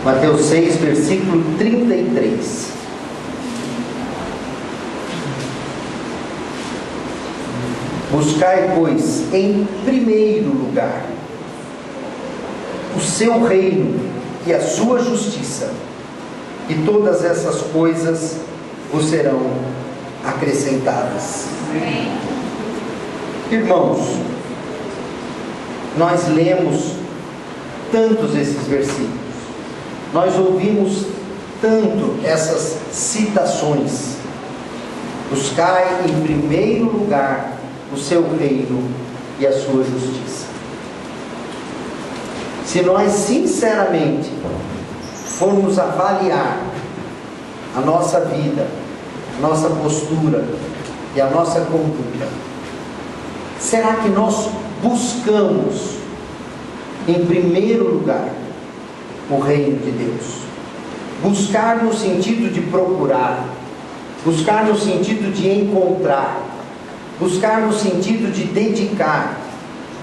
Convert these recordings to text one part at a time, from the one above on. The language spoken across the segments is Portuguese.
Mateus 6, versículo 33. Buscai, pois, em primeiro lugar o seu reino e a sua justiça, e todas essas coisas vos serão acrescentadas. Amém. Irmãos, nós lemos tantos esses versículos, nós ouvimos tanto essas citações. Buscai em primeiro lugar o seu reino e a sua justiça. Se nós sinceramente formos avaliar a nossa vida, a nossa postura e a nossa conduta, será que nós buscamos em primeiro lugar o reino de Deus? Buscar no sentido de procurar, buscar no sentido de encontrar, buscar no sentido de dedicar,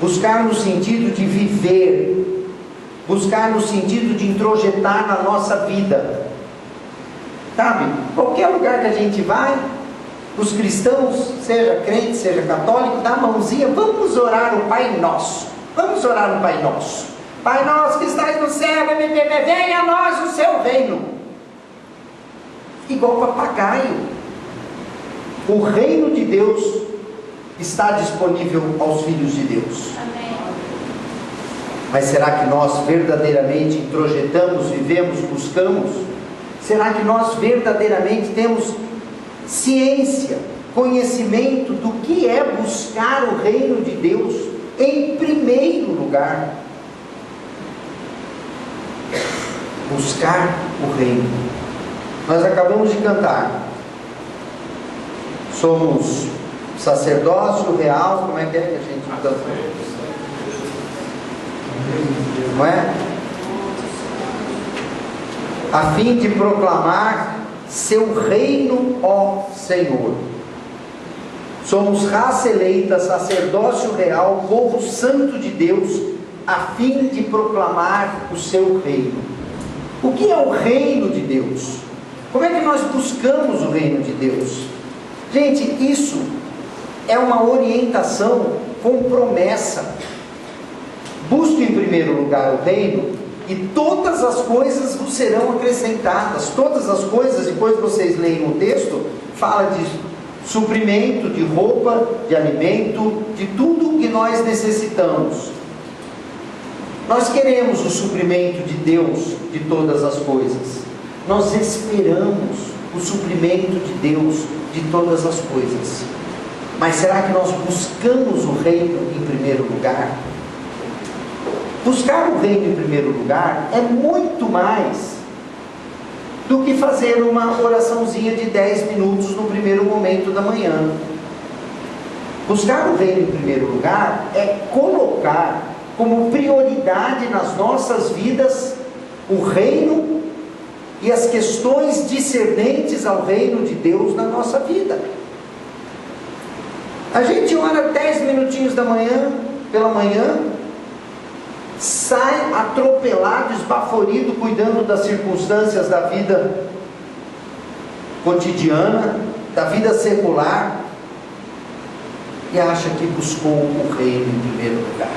buscar no sentido de viver, buscar no sentido de introjetar na nossa vida. Sabe, qualquer lugar que a gente vai, os cristãos, seja crente, seja católico, dá a mãozinha, vamos orar o Pai Nosso. Vamos orar o Pai Nosso. Pai Nosso que estás no céu, venha a nós o seu reino. Igual papagaio. O reino de Deus está disponível aos filhos de Deus. Amém. Mas será que nós verdadeiramente introjetamos, vivemos, buscamos? Será que nós verdadeiramente temos ciência, conhecimento do que é buscar o reino de Deus em primeiro lugar? Buscar o reino. Nós acabamos de cantar. Somos sacerdócio real, como é que a gente canta? Não é? A fim de proclamar seu reino, ó Senhor. Somos raça eleita, sacerdócio real, povo santo de Deus, a fim de proclamar o seu reino. O que é o reino de Deus? Como é que nós buscamos o reino de Deus? Gente, isso é uma orientação com promessa. Busque em primeiro lugar o reino e todas as coisas vos serão acrescentadas. Todas as coisas, depois vocês leem o texto, fala de suprimento, de roupa, de alimento, de tudo que nós necessitamos. Nós queremos o suprimento de Deus de todas as coisas. Nós esperamos o suprimento de Deus de todas as coisas. Mas será que nós buscamos o reino em primeiro lugar? Buscar o reino em primeiro lugar é muito mais do que fazer uma oraçãozinha de 10 minutos no primeiro momento da manhã. Buscar o reino em primeiro lugar é colocar como prioridade nas nossas vidas o reino e as questões discernentes ao reino de Deus na nossa vida. A gente ora 10 minutinhos da manhã, pela manhã, sai atropelado, esbaforido, cuidando das circunstâncias da vida cotidiana, da vida secular, e acha que buscou o reino em primeiro lugar.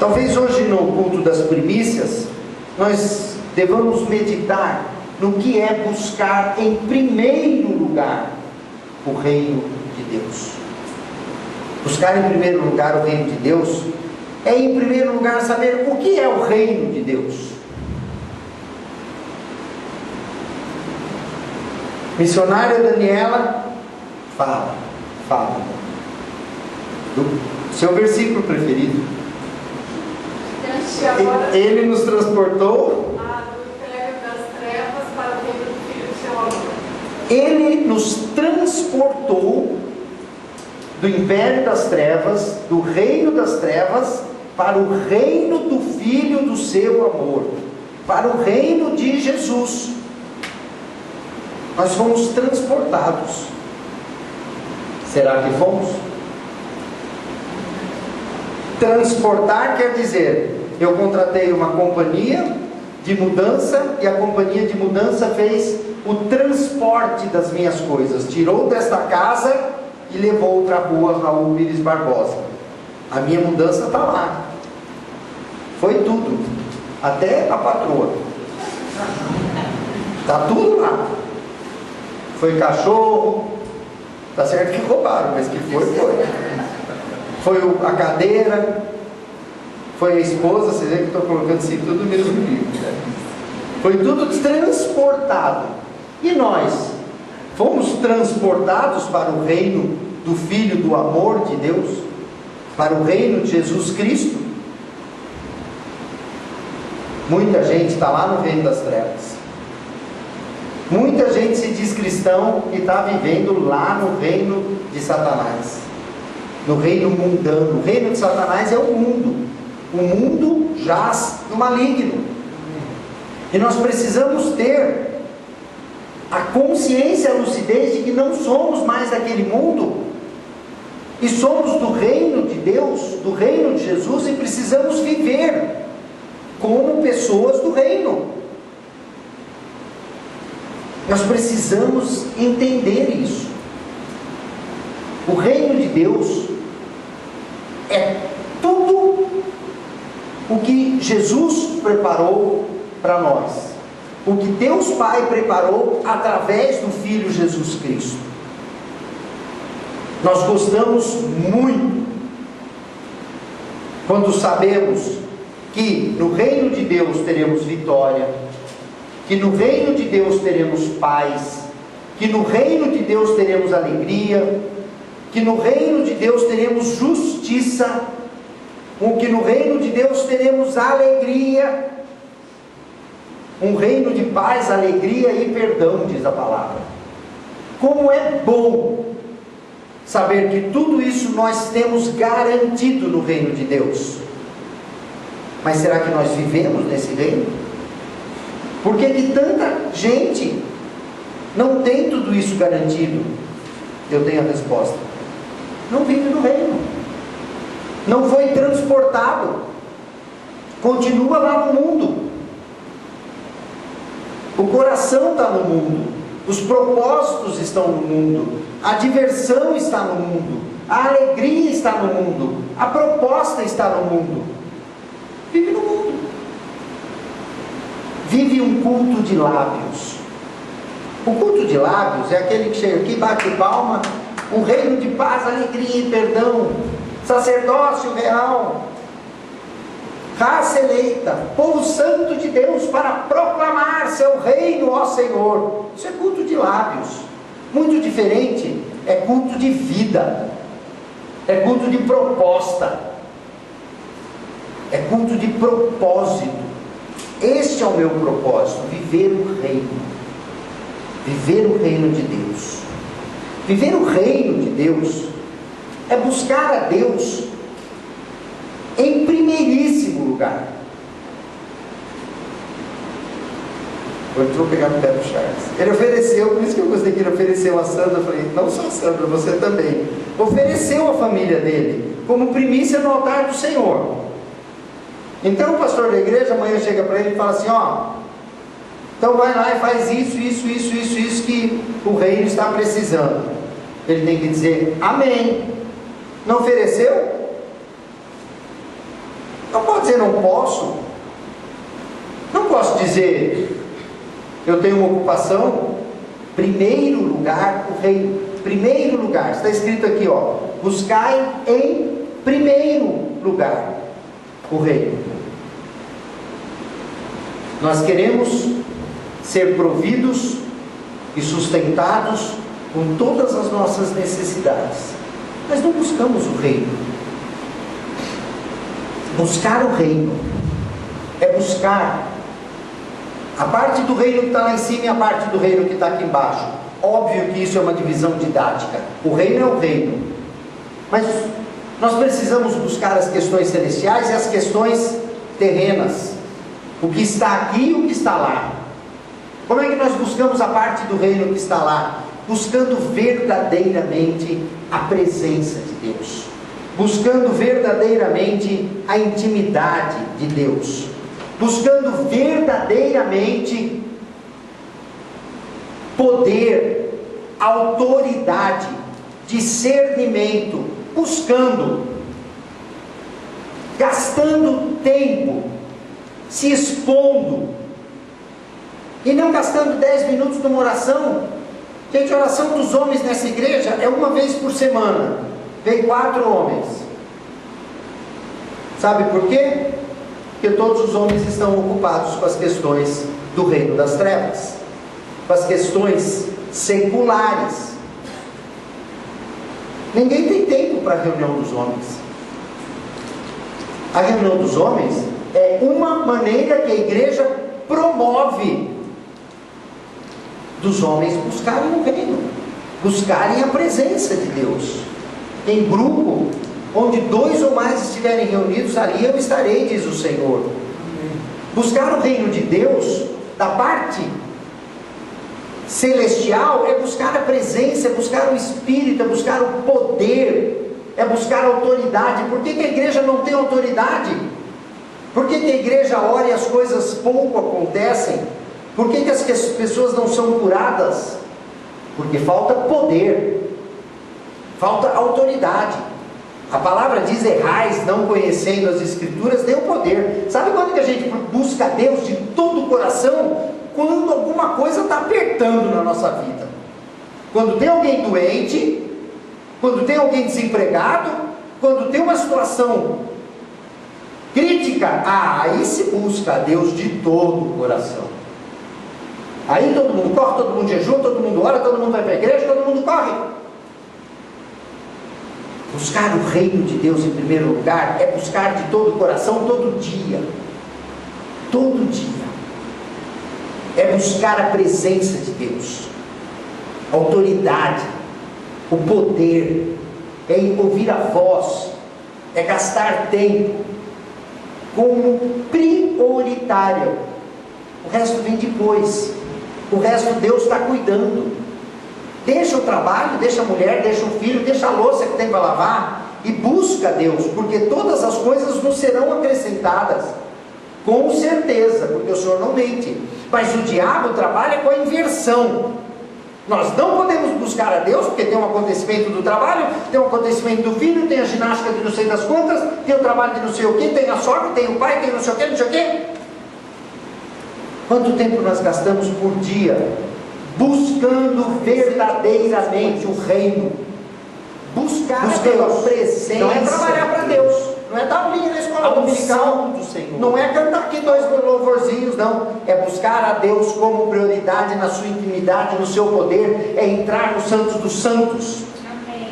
Talvez hoje no culto das primícias nós devamos meditar no que é buscar em primeiro lugar o reino de Deus. Buscar em primeiro lugar o reino de Deus é, em primeiro lugar, saber o que é o reino de Deus. Missionária Daniela fala do seu versículo preferido. Ele nos transportou do império das trevas para o reino do Filho do seu amor. Ele nos transportou do império das trevas, do reino das trevas, para o reino do Filho do seu amor, para o reino de Jesus. Nós fomos transportados. Será que fomos? Transportar quer dizer, eu contratei uma companhia de mudança, e a companhia de mudança fez o transporte das minhas coisas, tirou desta casa e levou para a rua Raul Pires Barbosa. A minha mudança está lá, foi tudo, até a patroa, está tudo lá. Foi cachorro, tá certo que roubaram, mas que foi. Foi a cadeira, foi a esposa, vocês veem que estou colocando assim tudo no mesmo livro. Foi tudo transportado. E nós fomos transportados para o reino do Filho do amor de Deus, para o reino de Jesus Cristo. Muita gente está lá no reino das trevas. Muita gente se diz cristão e está vivendo lá no reino de Satanás, no reino mundano. O reino de Satanás é o mundo. O mundo jaz no maligno. E nós precisamos ter a consciência, a lucidez de que não somos mais daquele mundo, e somos do reino de Deus, do reino de Jesus, e precisamos viver como pessoas do reino. Nós precisamos entender isso. O reino de Deus é tudo o que Jesus preparou para nós, o que Deus Pai preparou através do Filho Jesus Cristo. Nós gostamos muito quando sabemos que no reino de Deus teremos vitória, que no reino de Deus teremos paz, que no reino de Deus teremos alegria, que no reino de Deus teremos justiça, que no reino de Deus teremos alegria, um reino de paz, alegria e perdão, diz a palavra. Como é bom saber que tudo isso nós temos garantido no reino de Deus. Mas será que nós vivemos nesse reino? Por que tanta gente não tem tudo isso garantido? Eu tenho a resposta: não vive no reino, não foi transportado, continua lá no mundo. O coração está no mundo, os propósitos estão no mundo, a diversão está no mundo, a alegria está no mundo, a proposta está no mundo. Vive no mundo. Vive um culto de lábios. O culto de lábios é aquele que chega aqui, bate palma, um reino de paz, alegria e perdão, sacerdócio real, raça eleita, povo santo de Deus, para proclamar seu reino, ó Senhor. Isso é culto de lábios. Muito diferente é culto de vida, é culto de proposta, é culto de propósito. Este é o meu propósito: viver o reino, viver o reino de Deus. Viver o reino de Deus é buscar a Deus em primeiríssimo lugar. Eu vou pegar no pé do Charles. Ele ofereceu, por isso que eu gostei que ele ofereceu a Sandra. Eu falei, não só a Sandra, você também. Ofereceu a família dele como primícia no altar do Senhor. Então o pastor da igreja amanhã chega para ele e fala assim: ó, então vai lá e faz isso que o reino está precisando. Ele tem que dizer amém. Não ofereceu? Não pode dizer não posso. Não posso dizer eu tenho uma ocupação. Primeiro lugar, o reino. Primeiro lugar, está escrito aqui, ó, buscai em primeiro lugar o reino. Nós queremos ser providos e sustentados com todas as nossas necessidades, mas não buscamos o reino. Buscar o reino é buscar a parte do reino que está lá em cima e a parte do reino que está aqui embaixo. Óbvio que isso é uma divisão didática. O reino é o reino, mas nós precisamos buscar as questões celestiais e as questões terrenas, o que está aqui e o que está lá. Como é que nós buscamos a parte do reino que está lá? Buscando verdadeiramente a presença de Deus, buscando verdadeiramente a intimidade de Deus. buscando verdadeiramente poder, autoridade, discernimento, buscando, gastando tempo, se expondo, e não gastando 10 minutos numa oração. Gente, a oração dos homens nessa igreja é uma vez por semana, vem 4 homens. Sabe por quê? Porque todos os homens estão ocupados com as questões do reino das trevas, com as questões seculares. Ninguém tem tempo para a reunião dos homens. A reunião dos homens é uma maneira que a igreja promove dos homens buscarem o reino, buscarem a presença de Deus, em grupo, onde 2 ou mais estiverem reunidos, ali eu estarei, diz o Senhor. Buscar o reino de Deus, da parte celestial, é buscar a presença, é buscar o Espírito, é buscar o poder, é buscar a autoridade. Por que a igreja não tem autoridade? Por que a igreja ora e as coisas pouco acontecem? Por que as pessoas não são curadas? Porque falta poder, falta autoridade. A palavra diz: errais, não conhecendo as Escrituras, nem o poder. Sabe quando que a gente busca Deus de todo o coração? Quando alguma coisa está apertando na nossa vida. Quando tem alguém doente, quando tem alguém desempregado, quando tem uma situação crítica, aí se busca a Deus de todo o coração. Aí todo mundo corre, todo mundo jejua, todo mundo ora, todo mundo vai para a igreja, todo mundo corre. Buscar o reino de Deus em primeiro lugar é buscar de todo o coração, todo dia. Todo dia. É buscar a presença de Deus, a autoridade, o poder, é ouvir a voz, é gastar tempo como prioritário. O resto vem depois. O resto Deus está cuidando. Deixa o trabalho, deixa a mulher, deixa o filho, deixa a louça que tem para lavar e busca Deus, porque todas as coisas nos serão acrescentadas, com certeza, porque o Senhor não mente. Mas o diabo trabalha com a inversão. Nós não podemos buscar a Deus, porque tem um acontecimento do trabalho, tem um acontecimento do filho, tem a ginástica de não sei das quantas, tem o trabalho de não sei o que, tem a sogra, tem o pai, tem não sei o que, não sei o que. Quanto tempo nós gastamos por dia buscando verdadeiramente o reino? Buscar a presença. Não é trabalhar para Deus, não é dar aulinha na escola dominical do Senhor, não é cantar aqui 2 louvorzinhos, não. É buscar a Deus como prioridade na sua intimidade, no seu poder, é entrar no Santos dos Santos. Amém.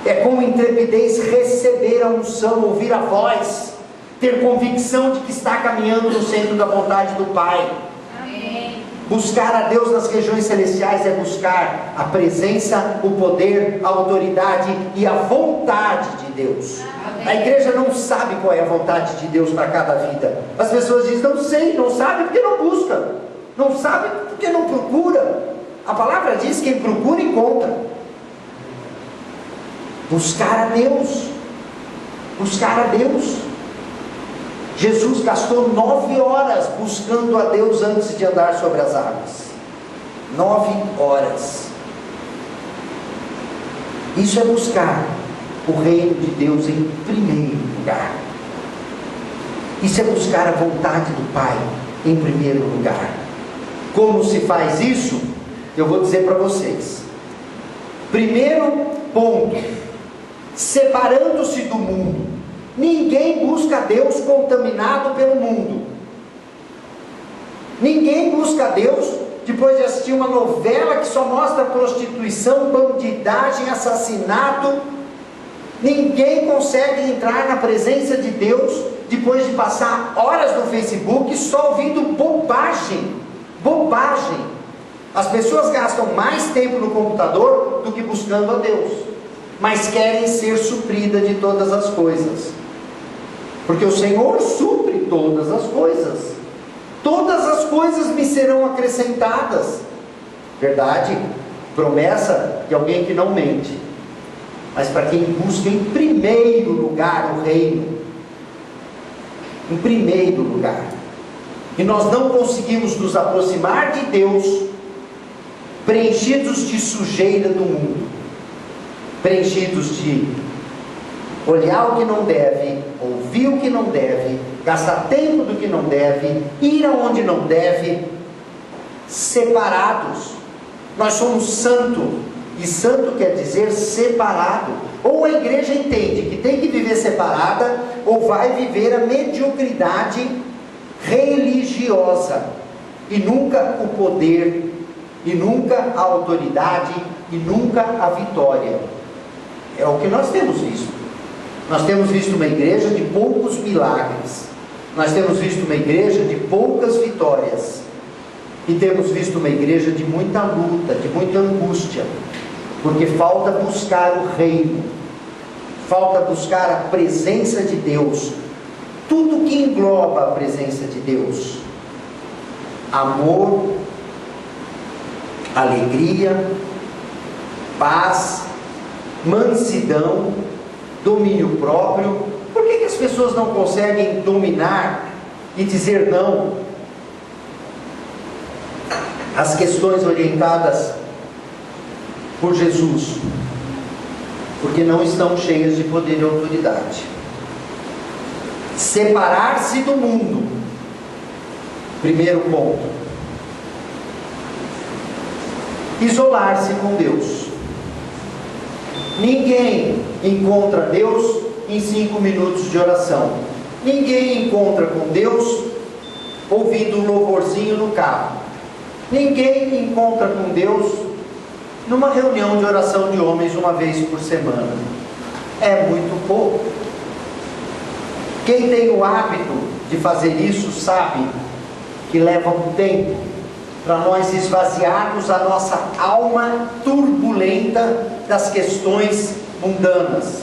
É com intrepidez receber a unção, ouvir a voz, ter convicção de que está caminhando no centro da vontade do Pai. Amém. Buscar a Deus nas regiões celestiais é buscar a presença, o poder, a autoridade e a vontade de Deus. Amém. A igreja não sabe qual é a vontade de Deus para cada vida. As pessoas dizem: não sei, não sabe porque não busca, não sabe porque não procura. A palavra diz: quem procura encontra. Buscar a Deus, buscar a Deus. Jesus gastou 9 horas buscando a Deus antes de andar sobre as águas. 9 horas. Isso é buscar o reino de Deus em primeiro lugar. Isso é buscar a vontade do Pai em primeiro lugar. Como se faz isso? Eu vou dizer para vocês. Primeiro ponto: separando-se do mundo. Ninguém busca Deus contaminado pelo mundo. Ninguém busca Deus depois de assistir uma novela que só mostra prostituição, bandidagem, assassinato. Ninguém consegue entrar na presença de Deus depois de passar horas no Facebook só ouvindo bobagem. Bobagem. As pessoas gastam mais tempo no computador do que buscando a Deus, mas querem ser supridas de todas as coisas, porque o Senhor supre todas as coisas. Todas as coisas me serão acrescentadas. Verdade, promessa de alguém que não mente. Mas para quem busca em primeiro lugar o reino, em primeiro lugar, E nós não conseguimos nos aproximar de Deus preenchidos de sujeira do mundo, preenchidos de olhar o que não deve, ouvir o que não deve, gastar tempo do que não deve, ir aonde não deve, separados. Nós somos santo, e santo quer dizer separado. Ou a igreja entende que tem que viver separada, ou vai viver a mediocridade religiosa, e nunca o poder, e nunca a autoridade, e nunca a vitória. É o que nós temos visto. Nós temos visto uma igreja de poucos milagres, nós temos visto uma igreja de poucas vitórias, e temos visto uma igreja de muita luta, de muita angústia, porque falta buscar o reino, falta buscar a presença de Deus, tudo que engloba a presença de Deus: amor, alegria, paz, mansidão, domínio próprio. Por que as pessoas não conseguem dominar e dizer não às questões orientadas por Jesus? Porque não estão cheias de poder e autoridade. Separar-se do mundo, primeiro ponto. Isolar-se com Deus. Ninguém encontra Deus em 5 minutos de oração. Ninguém encontra com Deus ouvindo um louvorzinho no carro. Ninguém encontra com Deus numa reunião de oração de homens uma vez por semana. É muito pouco. Quem tem o hábito de fazer isso sabe que leva um tempo para nós esvaziarmos a nossa alma turbulenta das questões mundanas,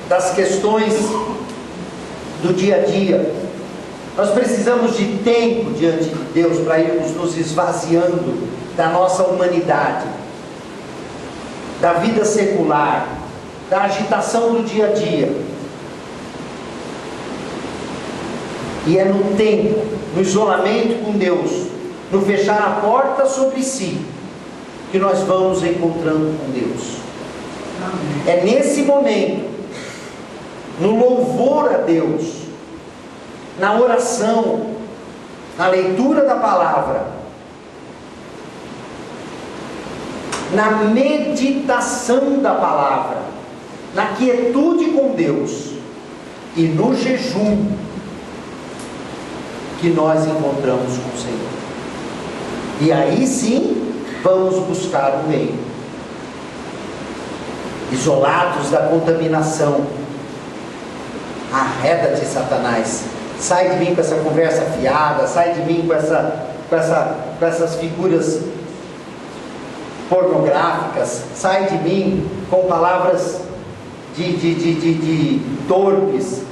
das questões do dia a dia. Nós precisamos de tempo diante de Deus para irmos nos esvaziando da nossa humanidade, da vida secular, da agitação do dia a dia. E é no tempo, no isolamento com Deus, no fechar a porta sobre si, que nós vamos encontrando com Deus. É nesse momento, no louvor a Deus, na oração, na leitura da palavra, na meditação da palavra, na quietude com Deus e no jejum, que nós encontramos com o Senhor. E aí sim vamos buscar o reino, isolados da contaminação. Arreda-te, Satanás, sai de mim com essa conversa fiada, sai de mim com essas figuras pornográficas, sai de mim com palavras de torpes,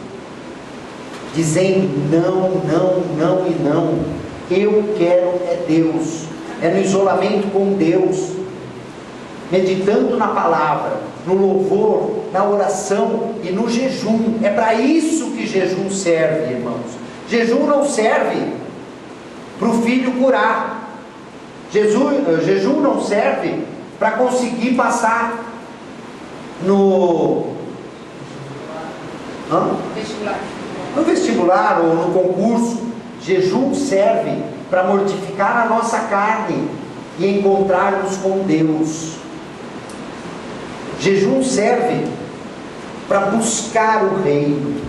dizendo não, não, não e não. Eu quero é Deus, é no isolamento com Deus, meditando na palavra, no louvor, na oração e no jejum. É para isso que jejum serve, irmãos. Jejum não serve para o filho curar. Jejum não serve para conseguir passar no vestibular ou no concurso. Jejum serve para mortificar a nossa carne e encontrarmos com Deus. Jejum serve para buscar o reino.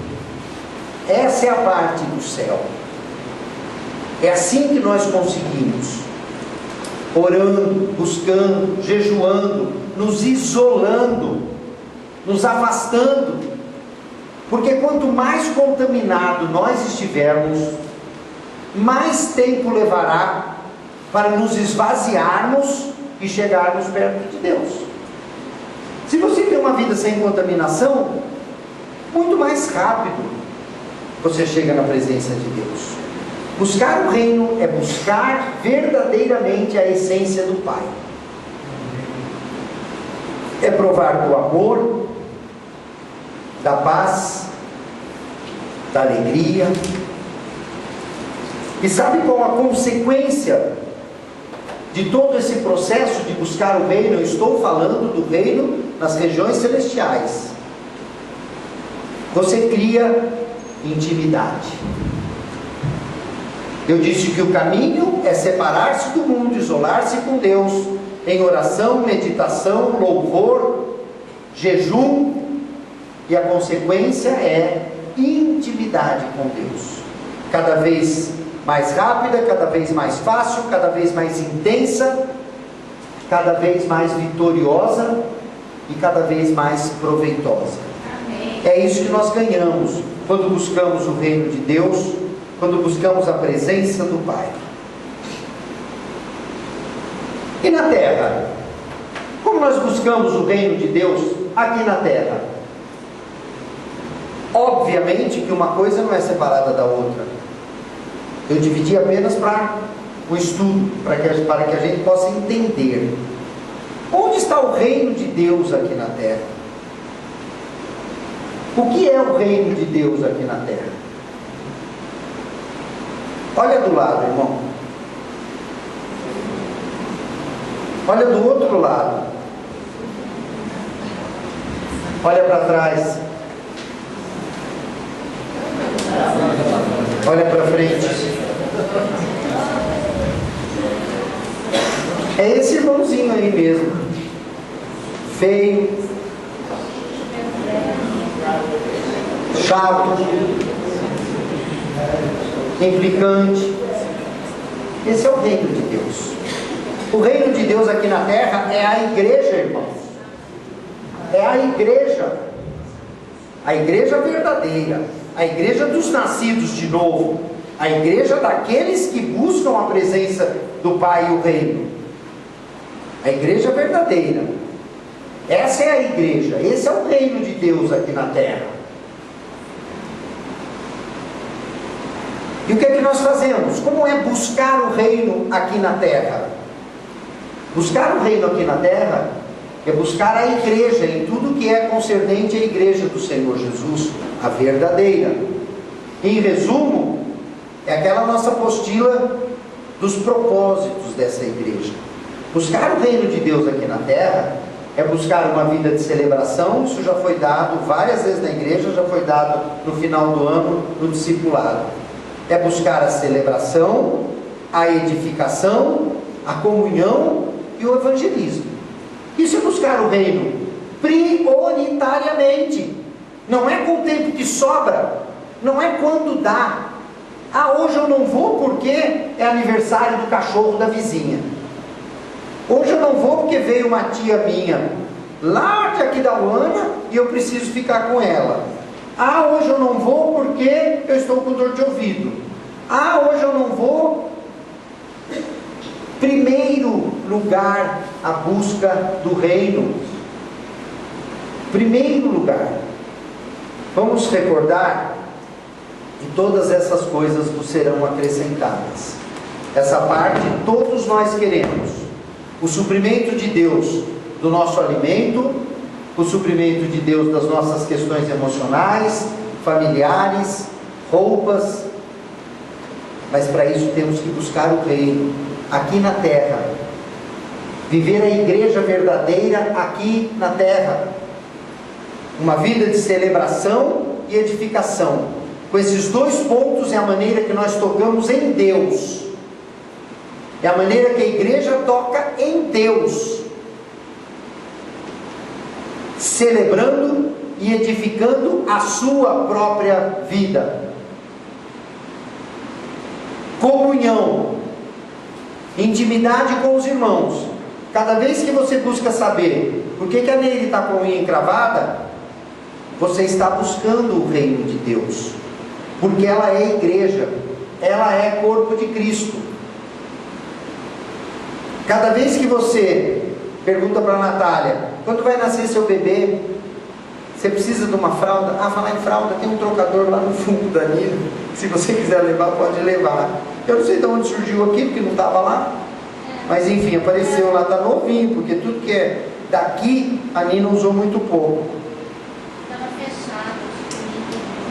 Essa é a parte do céu. É assim que nós conseguimos, orando, buscando, jejuando, nos isolando, nos afastando, porque quanto mais contaminado nós estivermos, mais tempo levará para nos esvaziarmos e chegarmos perto de Deus. Se você tem uma vida sem contaminação, muito mais rápido você chega na presença de Deus. Buscar o reino é buscar verdadeiramente a essência do Pai. É provar do amor, da paz, da alegria, E sabe qual a consequência de todo esse processo de buscar o reino? Eu estou falando do reino nas regiões celestiais. Você cria intimidade. Eu disse que o caminho é separar-se do mundo, isolar-se com Deus, em oração, meditação, louvor, jejum, e a consequência é intimidade com Deus. Cada vez mais rápida, cada vez mais fácil, cada vez mais intensa, cada vez mais vitoriosa e cada vez mais proveitosa. Amém. É isso que nós ganhamos quando buscamos o reino de Deus, quando buscamos a presença do Pai. E na terra? Como nós buscamos o reino de Deus aqui na terra? Obviamente que uma coisa não é separada da outra. Eu dividi apenas para o estudo, para que a gente possa entender. Onde está o reino de Deus aqui na terra? O que é o reino de Deus aqui na terra? Olha do lado, irmão. Olha do outro lado. Olha para trás. Olha para frente. É esse irmãozinho aí mesmo. Feio. Chato. Implicante. Esse é o reino de Deus. O reino de Deus aqui na terra é a igreja, irmãos. É a igreja. A igreja verdadeira. A igreja dos nascidos de novo. A igreja daqueles que buscam a presença do Pai e o reino. A igreja verdadeira. Essa é a igreja. Esse é o reino de Deus aqui na terra. E o que é que nós fazemos? Como é buscar o reino aqui na terra? Buscar o reino aqui na terra é buscar a igreja em tudo que é concernente à igreja do Senhor Jesus, a verdadeira. Em resumo, é aquela nossa apostila dos propósitos dessa igreja. Buscar o reino de Deus aqui na terra é buscar uma vida de celebração. Isso já foi dado várias vezes na igreja, já foi dado no final do ano no discipulado. É buscar a celebração, a edificação, a comunhão e o evangelismo. Isso é buscar o reino prioritariamente. Não é com o tempo que sobra, não é quando dá. Ah, hoje eu não vou porque é aniversário do cachorro da vizinha. Hoje eu não vou porque veio uma tia minha lá de Aquidauana e eu preciso ficar com ela. Ah, hoje eu não vou porque eu estou com dor de ouvido. Ah, hoje eu não vou. Primeiro lugar, a busca do reino. Primeiro lugar. Vamos recordar que todas essas coisas nos serão acrescentadas. Essa parte todos nós queremos. O suprimento de Deus do nosso alimento, o suprimento de Deus das nossas questões emocionais, familiares, roupas. Mas para isso temos que buscar o reino aqui na terra. Viver a igreja verdadeira aqui na terra. Uma vida de celebração e edificação. Com esses dois pontos é a maneira que nós tocamos em Deus. É a maneira que a igreja toca em Deus. Celebrando e edificando a sua própria vida. Comunhão. Intimidade com os irmãos. Cada vez que você busca saber por que a Neide está com a unha encravada, você está buscando o reino de Deus. Porque ela é igreja. Ela é corpo de Cristo. Cada vez que você pergunta para a Natália, quando vai nascer seu bebê? Você precisa de uma fralda? Ah, falar em fralda, tem um trocador lá no fundo da Nina. Se você quiser levar, pode levar. Eu não sei de onde surgiu aqui, porque não estava lá. Mas enfim, apareceu lá, está novinho, porque tudo que é daqui, a Nina usou muito pouco. Estava fechado.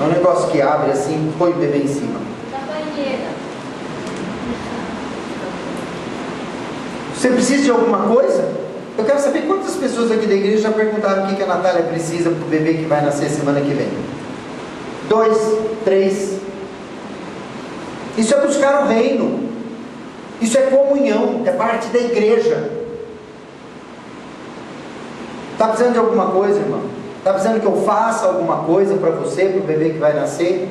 É um negócio que abre assim, põe o bebê em cima. Da banheira. Você precisa de alguma coisa? Eu quero saber quantas pessoas aqui da igreja já perguntaram o que a Natália precisa para o bebê que vai nascer semana que vem. 2, 3. Isso é buscar o reino. Isso é comunhão, é parte da igreja. Está precisando de alguma coisa, irmão? Está precisando que eu faça alguma coisa para você, para o bebê que vai nascer?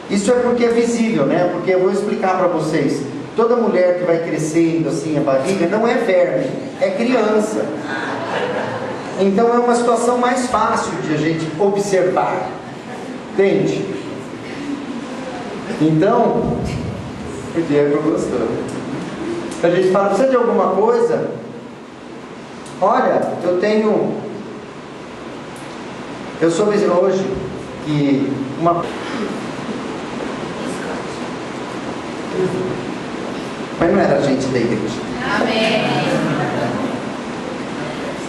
Isso é porque é visível, né? Porque eu vou explicar para vocês. Toda mulher que vai crescendo assim a barriga não é verme, é criança. Então é uma situação mais fácil de a gente observar. Entende? Então, o Diego gostou. A gente fala, precisa de alguma coisa? Olha, eu soube hoje que mas não era gente da igreja. Amém.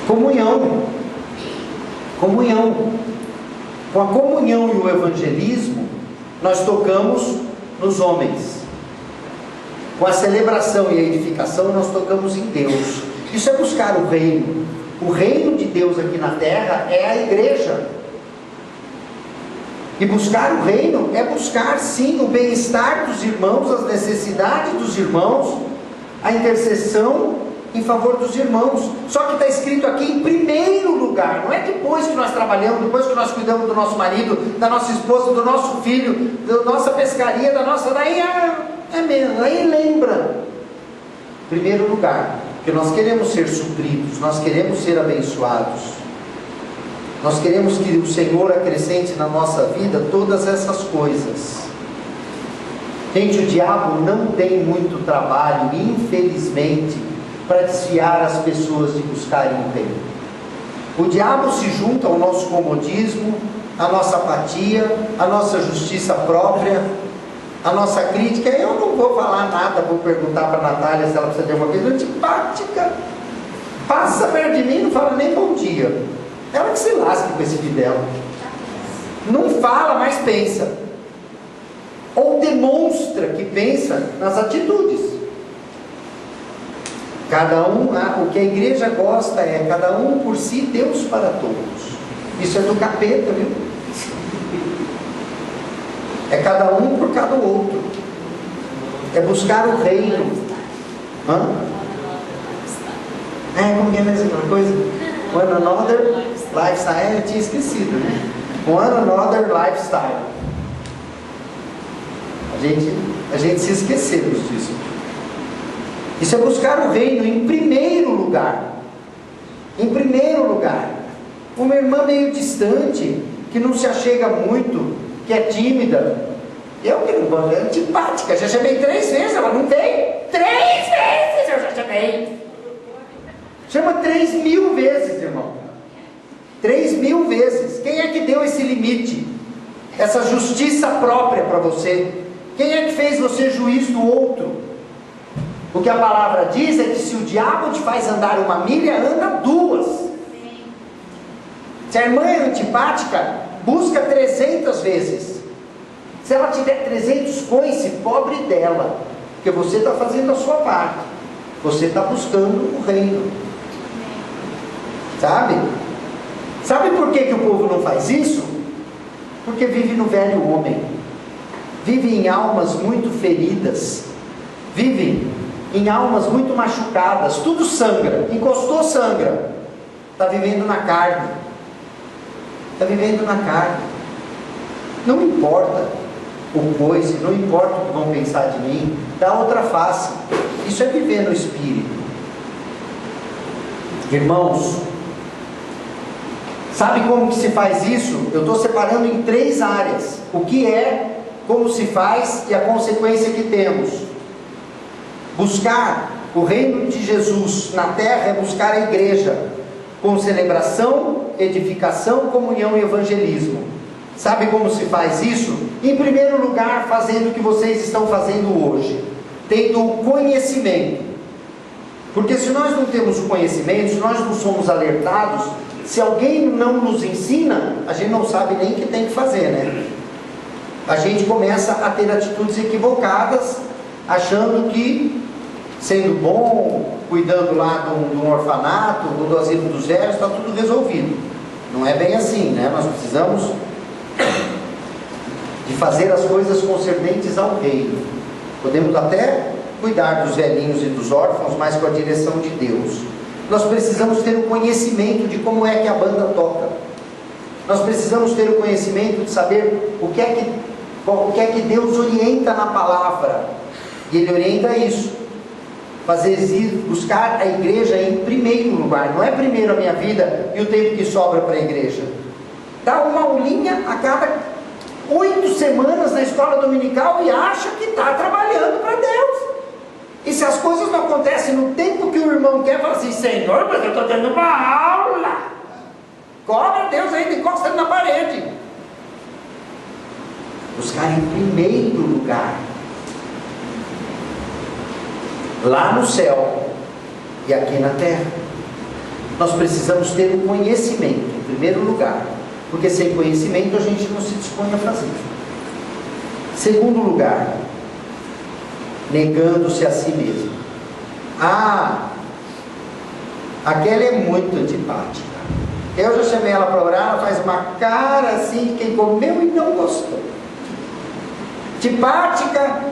Comunhão. Com a comunhão e o evangelismo, nós tocamos nos homens. Com a celebração e a edificação, nós tocamos em Deus. Isso é buscar o reino. O reino de Deus aqui na terra é a igreja. E buscar o reino é buscar sim o bem-estar dos irmãos, as necessidades dos irmãos, a intercessão em favor dos irmãos. Só que está escrito aqui em primeiro lugar. Não é depois que nós trabalhamos, depois que nós cuidamos do nosso marido, da nossa esposa, do nosso filho, da nossa pescaria, da nossa... Daí é mesmo, aí lembra. Primeiro lugar, porque nós queremos ser supridos, nós queremos ser abençoados. Nós queremos que o Senhor acrescente na nossa vida todas essas coisas. Gente, o diabo não tem muito trabalho, infelizmente, para desviar as pessoas de buscarem o reino. O diabo se junta ao nosso comodismo, à nossa apatia, à nossa justiça própria, à nossa crítica. Eu não vou falar nada, vou perguntar para a Natália se ela precisa de alguma coisa. Antipática, passa perto de mim e não fala nem bom dia. Ela que se lasque com esse filho dela. Não fala, mas pensa. Ou demonstra que pensa nas atitudes. Cada um, o que a igreja gosta é cada um por si, Deus para todos. Isso é do capeta, viu? É cada um por cada outro. É buscar o reino. Como que é mesmo aquela coisa? One another lifestyle, eu tinha esquecido, né? One another lifestyle. A gente se esqueceu disso. Isso é buscar o reino em primeiro lugar. Em primeiro lugar. Uma irmã meio distante, que não se achega muito, que é tímida. Eu que não vou, é antipática. Já chamei 3 vezes, ela não vem. 3 vezes eu já chamei. Chama 3.000 vezes, irmão. 3.000 vezes. Quem é que deu esse limite? Essa justiça própria para você? Quem é que fez você juiz do outro? O que a palavra diz é que se o diabo te faz andar 1 milha, anda 2. Se a irmã é antipática, busca 300 vezes. Se ela tiver 300, põe-se pobre dela. Porque você está fazendo a sua parte. Você está buscando o reino. Sabe por que o povo não faz isso? Porque vive no velho homem, vive em almas muito feridas, vive em almas muito machucadas, tudo sangra, encostou sangra, está vivendo na carne, não importa o coisa, não importa o que vão pensar de mim, dá outra face. Isso é viver no Espírito. Irmãos, sabe como que se faz isso? Eu estou separando em 3 áreas. O que é, como se faz e a consequência que temos. Buscar o reino de Jesus na terra é buscar a igreja, com celebração, edificação, comunhão e evangelismo. Sabe como se faz isso? Em primeiro lugar, fazendo o que vocês estão fazendo hoje, tendo o conhecimento. Porque se nós não temos o conhecimento, se nós não somos alertados, se alguém não nos ensina, a gente não sabe nem o que tem que fazer, né? A gente começa a ter atitudes equivocadas, achando que, sendo bom, cuidando lá de um orfanato ou do asilo dos velhos, está tudo resolvido. Não é bem assim, né? Nós precisamos de fazer as coisas concernentes ao reino. Podemos até cuidar dos velhinhos e dos órfãos, mas com a direção de Deus. Nós precisamos ter o conhecimento de como é que a banda toca. Nós precisamos ter o conhecimento de saber o que é que Deus orienta na palavra. E Ele orienta isso. Buscar a igreja em primeiro lugar. Não é primeiro a minha vida e o tempo que sobra para a igreja. Dá uma aulinha a cada 8 semanas na escola dominical e acha que está trabalhando para Deus. E se as coisas não acontecem no tempo que o irmão quer, fala assim: Senhor, mas eu estou tendo uma aula. Cobra Deus ainda, encosta ele na parede. Buscar em primeiro lugar, lá no céu e aqui na terra. Nós precisamos ter o conhecimento em primeiro lugar, porque sem conhecimento a gente não se dispõe a fazer. Segundo lugar, negando-se a si mesmo. Aquela é muito antipática. Eu já chamei ela para orar, ela faz uma cara assim de quem comeu e não gostou. Antipática,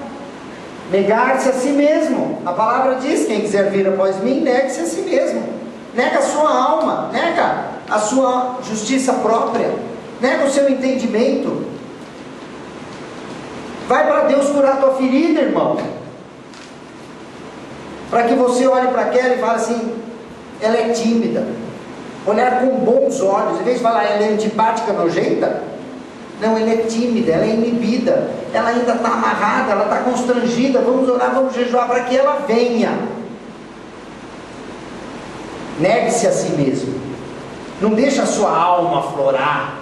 negar-se a si mesmo. A palavra diz: quem quiser vir após mim, negue-se a si mesmo. Nega a sua alma, nega a sua justiça própria, nega o seu entendimento. Vai para Deus curar a tua ferida, irmão, para que você olhe para aquela e fale assim: ela é tímida. Olhar com bons olhos, em vez de falar ela é antipática, nojenta. Não, ela é tímida, ela é inibida, ela ainda está amarrada, ela está constrangida. Vamos orar, vamos jejuar para que ela venha. Negue-se a si mesmo. Não deixa a sua alma aflorar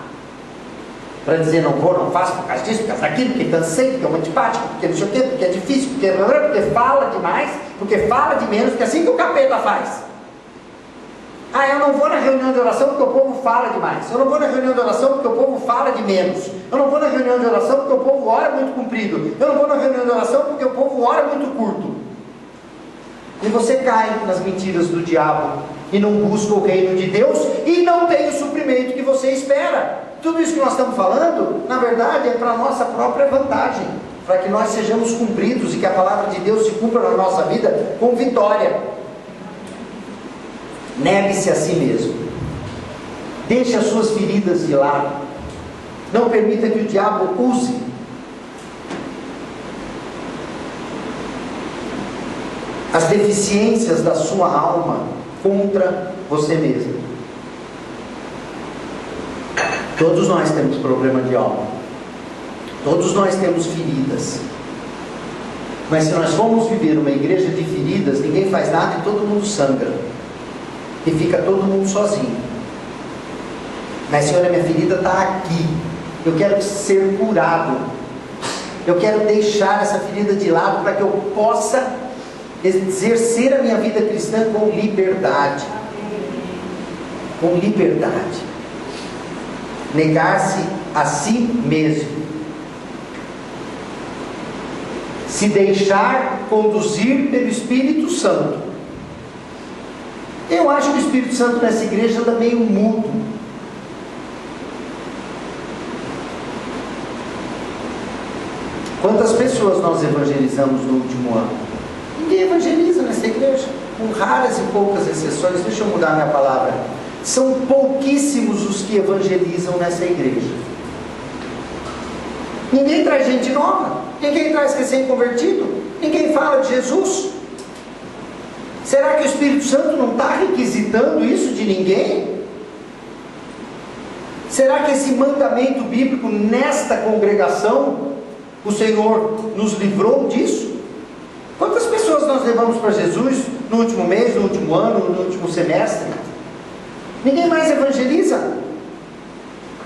para dizer: não vou, não faço por causa disso, por causa daquilo, porque cansei, porque é uma antipática, porque não sei o quê, porque é difícil, porque fala demais, porque fala de menos, porque é assim que o capeta faz. Eu não vou na reunião de oração porque o povo fala demais. Eu não vou na reunião de oração porque o povo fala de menos. Eu não vou na reunião de oração porque o povo ora muito comprido. Eu não vou na reunião de oração porque o povo ora muito curto. E você cai nas mentiras do diabo e não busca o reino de Deus e não tem o suprimento que você espera. Tudo isso que nós estamos falando, na verdade, é para a nossa própria vantagem, para que nós sejamos cumpridos e que a palavra de Deus se cumpra na nossa vida com vitória. Negue-se a si mesmo. Deixe as suas feridas de lado. Não permita que o diabo use as deficiências da sua alma contra você mesmo. Todos nós temos problema de alma. Todos nós temos feridas. Mas se nós formos viver uma igreja de feridas, ninguém faz nada e todo mundo sangra. E fica todo mundo sozinho. Mas Senhor, a minha ferida está aqui. Eu quero ser curado. Eu quero deixar essa ferida de lado para que eu possa exercer a minha vida cristã com liberdade. Com liberdade. Negar-se a si mesmo. Se deixar conduzir pelo Espírito Santo. Eu acho que o Espírito Santo nessa igreja anda meio mudo. Quantas pessoas nós evangelizamos no último ano? Ninguém evangeliza nessa igreja, com raras e poucas exceções. Deixa eu mudar minha palavra. São pouquíssimos os que evangelizam nessa igreja. Ninguém traz gente nova, ninguém traz recém-convertido, ninguém fala de Jesus. Será que o Espírito Santo não está requisitando isso de ninguém? Será que esse mandamento bíblico nesta congregação, o Senhor nos livrou disso? Quantas pessoas nós levamos para Jesus no último mês, no último ano, no último semestre? Ninguém mais evangeliza.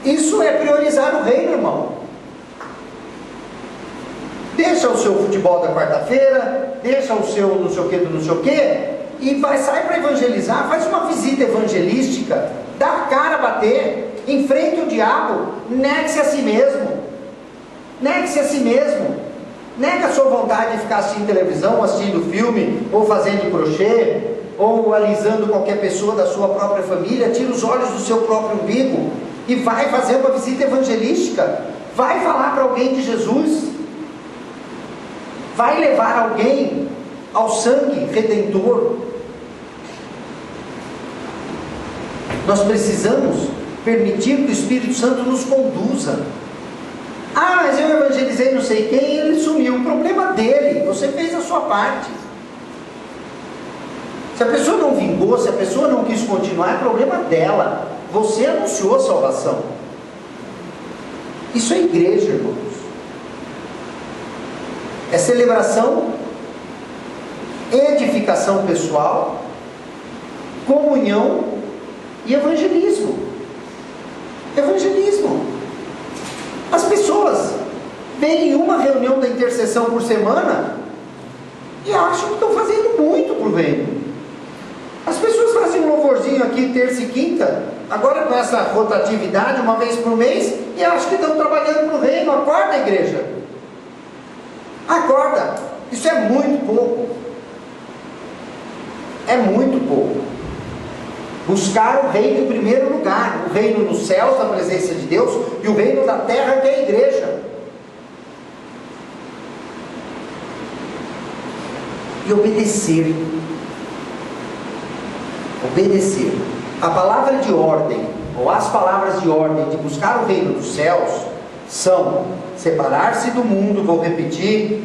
Isso é priorizar o reino, irmão. Deixa o seu futebol da quarta-feira, deixa o seu não sei o que do não sei o que, e sai para evangelizar. Faz uma visita evangelística, dá a cara a bater, enfrente o diabo, negue-se a si mesmo. Negue-se a si mesmo. Nega a sua vontade de ficar assistindo televisão, assistindo filme, ou fazendo crochê, ou alisando qualquer pessoa da sua própria família, tira os olhos do seu próprio umbigo e vai fazer uma visita evangelística, vai falar para alguém de Jesus, vai levar alguém ao sangue redentor. Nós precisamos permitir que o Espírito Santo nos conduza. Ah, mas eu evangelizei não sei quem e ele sumiu. O problema dele, você fez a sua parte. Se a pessoa não vingou, se a pessoa não quis continuar, é problema dela. Você anunciou a salvação. Isso é igreja, irmãos. É celebração, edificação pessoal, comunhão e evangelismo. Evangelismo. As pessoas vêm em uma reunião da intercessão por semana e acham que estão fazendo muito para o reino. As pessoas fazem um louvorzinho aqui terça e quinta, agora com essa rotatividade, uma vez por mês, e acham que estão trabalhando para o reino. Acorda, igreja. Acorda. Isso é muito pouco. É muito pouco. Buscar o reino em primeiro lugar. O reino nos céus, na presença de Deus, e o reino da terra, que é a igreja. E obedecer. Obedecer. A palavra de ordem, ou as palavras de ordem de buscar o reino dos céus, são separar-se do mundo, vou repetir,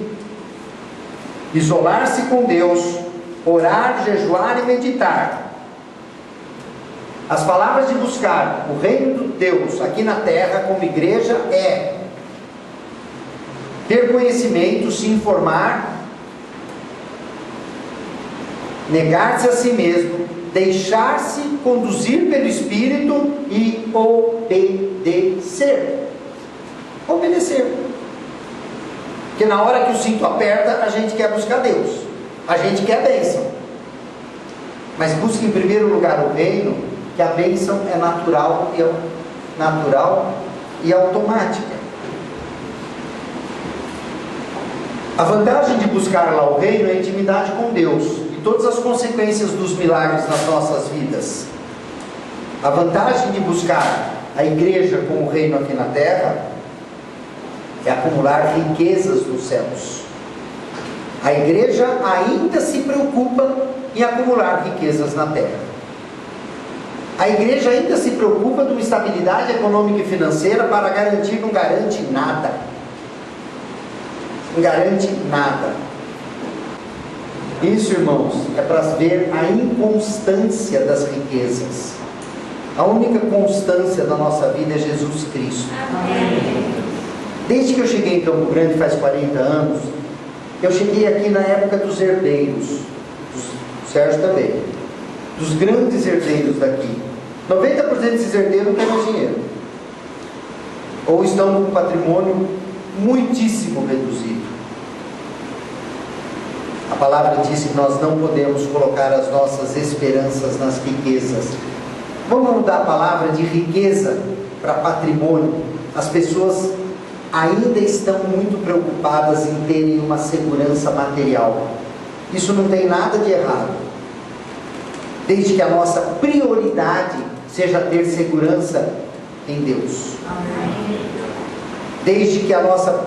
isolar-se com Deus, orar, jejuar e meditar. As palavras de buscar o reino de Deus aqui na terra como igreja é ter conhecimento, se informar, negar-se a si mesmo, deixar-se conduzir pelo Espírito e obedecer. Obedecer. Porque na hora que o cinto aperta, a gente quer buscar Deus, a gente quer a bênção. Mas busque em primeiro lugar o reino, que a bênção é natural e automática. A vantagem de buscar lá o reino é a intimidade com Deus e todas as consequências dos milagres nas nossas vidas. A vantagem de buscar a igreja com o reino aqui na terra é acumular riquezas nos céus. A igreja ainda se preocupa em acumular riquezas na terra. A igreja ainda se preocupa de uma estabilidade econômica e financeira para garantir, não garante nada. Não garante nada. Isso, irmãos, é para ver a inconstância das riquezas. A única constância da nossa vida é Jesus Cristo. Amém. Desde que eu cheguei em Campo Grande, faz 40 anos, eu cheguei aqui na época dos herdeiros, o Sérgio também, dos grandes herdeiros daqui. 90% desses herdeiros não têm mais dinheiro, ou estão com um patrimônio muitíssimo reduzido. A palavra diz que nós não podemos colocar as nossas esperanças nas riquezas. Vamos mudar a palavra de riqueza para patrimônio. As pessoas ainda estão muito preocupadas em terem uma segurança material. Isso não tem nada de errado, desde que a nossa prioridade seja ter segurança em Deus. Amém. Desde que a nossa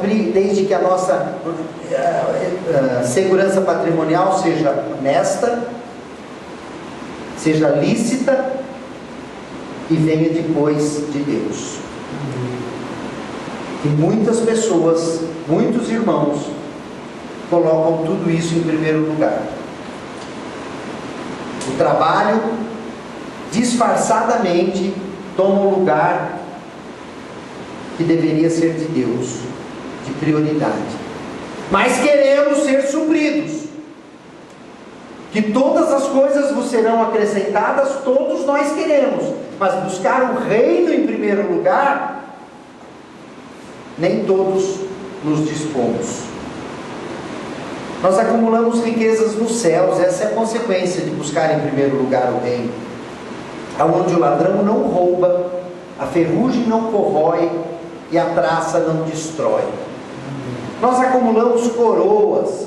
segurança patrimonial seja honesta, seja lícita e venha depois de Deus. E muitas pessoas, muitos irmãos, colocam tudo isso em primeiro lugar. O trabalho, disfarçadamente, toma o lugar que deveria ser de Deus, de prioridade. Mas queremos ser supridos. Que todas as coisas vos serão acrescentadas, todos nós queremos. Mas buscar o reino em primeiro lugar, nem todos nos dispomos. Nós acumulamos riquezas nos céus, essa é a consequência de buscar em primeiro lugar o reino. Aonde o ladrão não rouba, a ferrugem não corrói e a traça não destrói. Nós acumulamos coroas,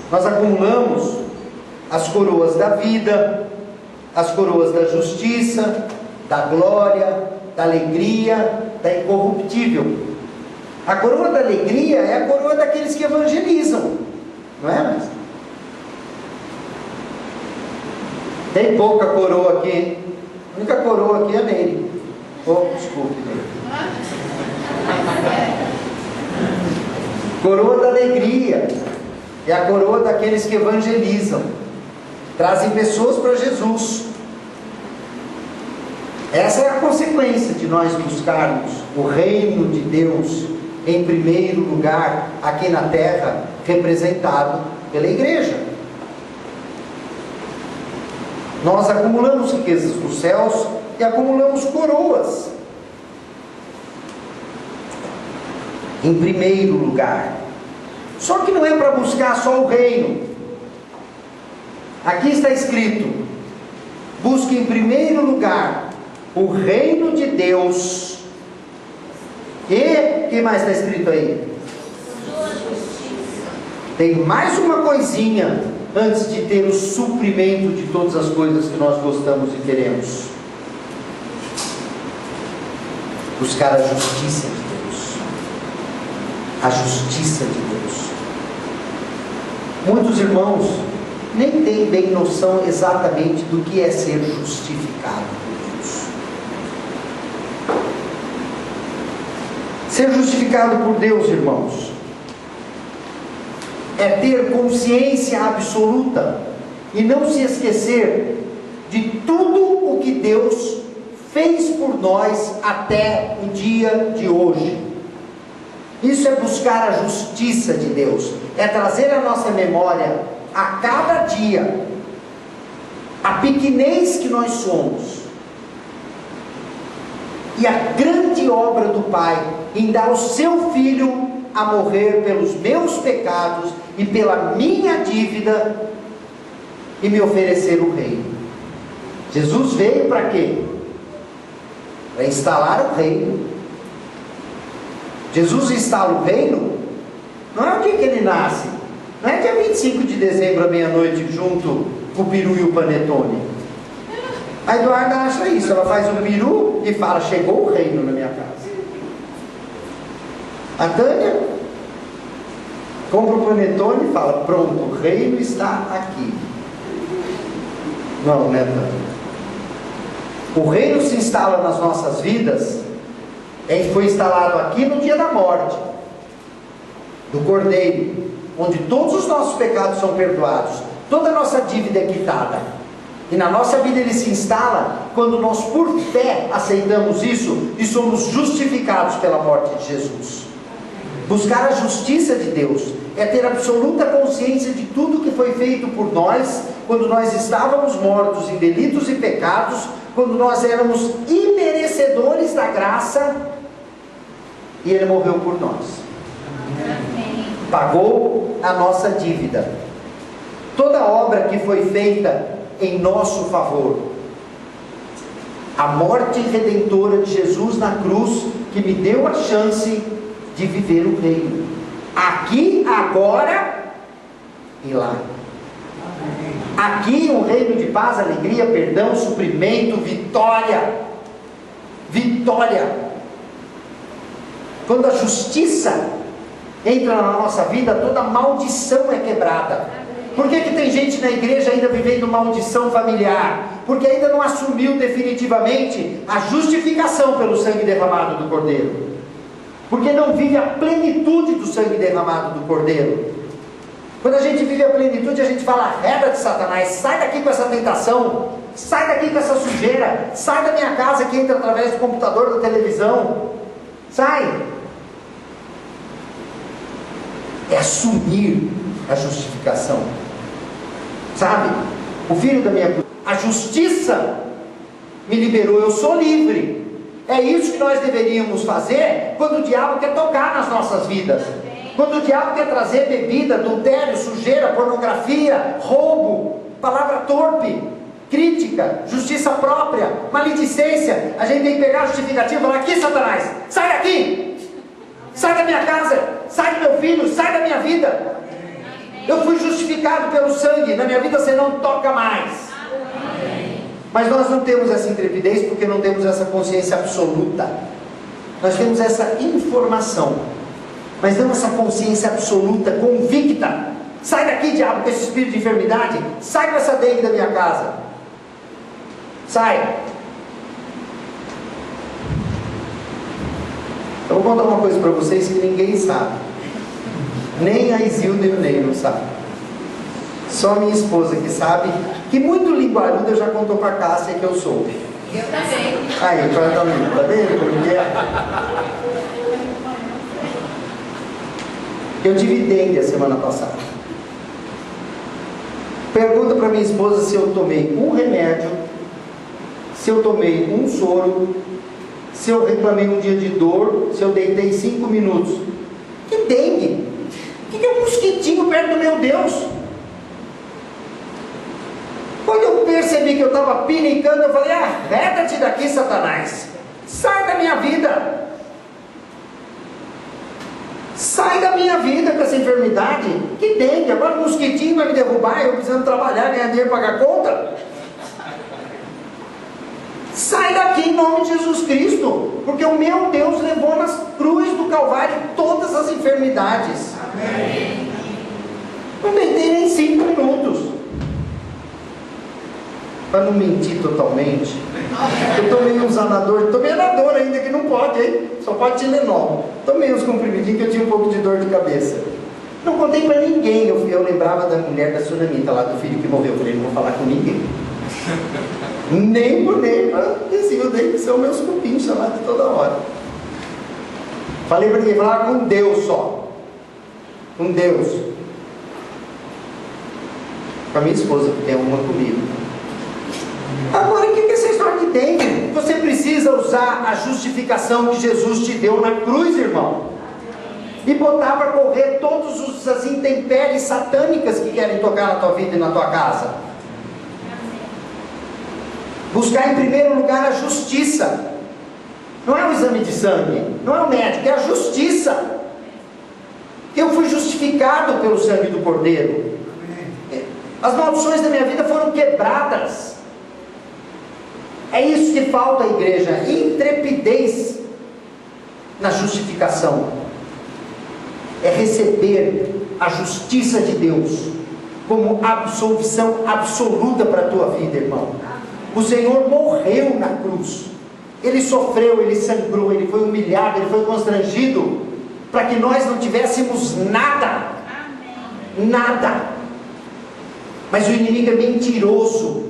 nós acumulamos as coroas da vida, as coroas da justiça, da glória, da alegria, da incorruptível. A coroa da alegria é a coroa daqueles que evangelizam, não é, mestre? Tem pouca coroa aqui. A única coroa aqui é nele. Oh, desculpe. Coroa da alegria é a coroa daqueles que evangelizam, trazem pessoas para Jesus. Essa é a consequência de nós buscarmos o reino de Deus em primeiro lugar aqui na terra, representado pela igreja. Nós acumulamos riquezas nos céus e acumulamos coroas em primeiro lugar. Só que não é para buscar só o reino. Aqui está escrito: busque em primeiro lugar o reino de Deus. E o que mais está escrito aí? Tem mais uma coisinha antes de ter o suprimento de todas as coisas que nós gostamos e queremos. Buscar a justiça de Deus. A justiça de Deus. Muitos irmãos nem têm bem noção exatamente do que é ser justificado por Deus. Ser justificado por Deus, irmãos, é ter consciência absoluta e não se esquecer de tudo o que Deus fez por nós até o dia de hoje. Isso é buscar a justiça de Deus, é trazer à nossa memória a cada dia a pequenez que nós somos e a grande obra do Pai em dar o seu Filho a morrer pelos meus pecados e pela minha dívida e me oferecer o reino. Jesus veio para quê? Para instalar o reino. Jesus instala o reino não é o dia que ele nasce, não é dia 25 de dezembro à meia-noite junto com o peru e o panetone. A Eduarda acha isso, ela faz o peru e fala: chegou o reino na minha casa. A Tânia compra o panetone e fala: pronto, o reino está aqui. Não, né, Tânia? O reino se instala nas nossas vidas, foi instalado aqui no dia da morte do Cordeiro, onde todos os nossos pecados são perdoados, toda a nossa dívida é quitada. E na nossa vida ele se instala quando nós por fé aceitamos isso e somos justificados pela morte de Jesus. Buscar a justiça de Deus é ter absoluta consciência de tudo que foi feito por nós quando nós estávamos mortos em delitos e pecados, quando nós éramos imerecedores da graça e ele morreu por nós. Pagou a nossa dívida. Toda obra que foi feita em nosso favor, a morte redentora de Jesus na cruz, que me deu a chance de viver o reino, aqui, agora e lá. Aqui um reino de paz, alegria, perdão, suprimento, vitória. Vitória. Quando a justiça entra na nossa vida, toda maldição é quebrada. Por que tem gente na igreja ainda vivendo maldição familiar? Porque ainda não assumiu definitivamente a justificação pelo sangue derramado do Cordeiro. Porque não vive a plenitude do sangue derramado do Cordeiro. Quando a gente vive a plenitude, a gente fala: reda de Satanás, sai daqui com essa tentação, sai daqui com essa sujeira, sai da minha casa que entra através do computador, da televisão, sai. É assumir a justificação, sabe? O filho da minha... A justiça me liberou, eu sou livre. É isso que nós deveríamos fazer quando o diabo quer tocar nas nossas vidas. Quando o diabo quer trazer bebida, adultério, sujeira, pornografia, roubo, palavra torpe, crítica, justiça própria, maledicência, a gente tem que pegar a justificativa e falar: aqui, Satanás, sai daqui, sai da minha casa, sai do meu filho, sai da minha vida. Eu fui justificado pelo sangue, na minha vida você não toca mais. Mas nós não temos essa intrepidez porque não temos essa consciência absoluta. Nós temos essa informação, mas não essa consciência absoluta, convicta. Sai daqui, diabo, com esse espírito de enfermidade. Sai com essa dengue da minha casa. Sai. Eu vou contar uma coisa para vocês que ninguém sabe. Nem a Isilda e o Ney não sabem. Só a minha esposa que sabe, que muito linguaruda já contou para a Cássia que eu soube. Eu também. Aí, tá vendo como que é? Eu tive dengue a semana passada. Pergunta para minha esposa se eu tomei um remédio, se eu tomei um soro, se eu reclamei um dia de dor, se eu deitei 5 minutos. Que dengue? Que é um mosquitinho perto do meu Deus? Quando eu percebi que eu estava pinicando, eu falei: arreda-te daqui, Satanás. Sai da minha vida. Sai da minha vida com essa enfermidade. Que dengue, agora o mosquitinho vai me derrubar, eu precisando trabalhar, ganhar dinheiro, pagar conta. Sai daqui em nome de Jesus Cristo, porque o meu Deus levou nas cruzes do Calvário todas as enfermidades. Amém. Não deitei nem 5 minutos. Para não mentir totalmente, eu tomei um zanador, tomei anador ainda, que não pode, hein? Só pode Tilenol. Tomei uns comprimidinhos que eu tinha um pouco de dor de cabeça. Não contei para ninguém. Eu lembrava da mulher da Sunamita lá, do filho que morreu. Eu falei: não vou falar com ninguém. Nem por nem, assim, eu dei que são meus cupins chamados toda hora. Falei para ninguém, falar com Deus só. Com Deus. Com a minha esposa, que tem uma comigo. Agora, o que é essa história de dengue? Você precisa usar a justificação que Jesus te deu na cruz, irmão, e botar para correr todas as intempéries satânicas que querem tocar na tua vida e na tua casa. Buscar em primeiro lugar a justiça. Não é o exame de sangue, não é o médico, é a justiça. Eu fui justificado pelo sangue do Cordeiro. As maldições da minha vida foram quebradas. É isso que falta à igreja: intrepidez na justificação. É receber a justiça de Deus como absolvição absoluta para a tua vida, irmão. O Senhor morreu na cruz. Ele sofreu, ele sangrou, ele foi humilhado, ele foi constrangido, para que nós não tivéssemos nada. Nada. Mas o inimigo é mentiroso.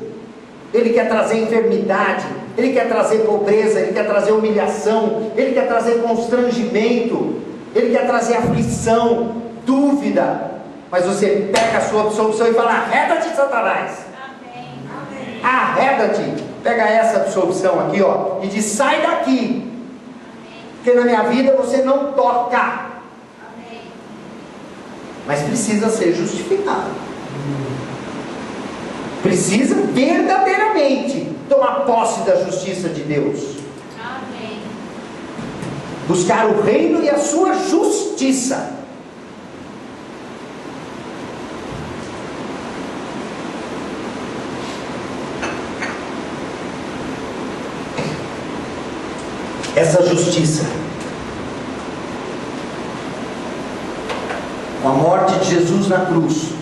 Ele quer trazer enfermidade, ele quer trazer pobreza, ele quer trazer humilhação, ele quer trazer constrangimento, ele quer trazer aflição, dúvida. Mas você pega a sua absolvição e fala: arreda-te, Satanás. Amém. Arreda-te. Pega essa absolvição aqui, ó, e diz: sai daqui. Porque na minha vida você não toca. Amém. Mas precisa ser justificado. Precisa verdadeiramente tomar posse da justiça de Deus. Amém. Buscar o reino e a sua justiça. Essa justiça, com a morte de Jesus na cruz,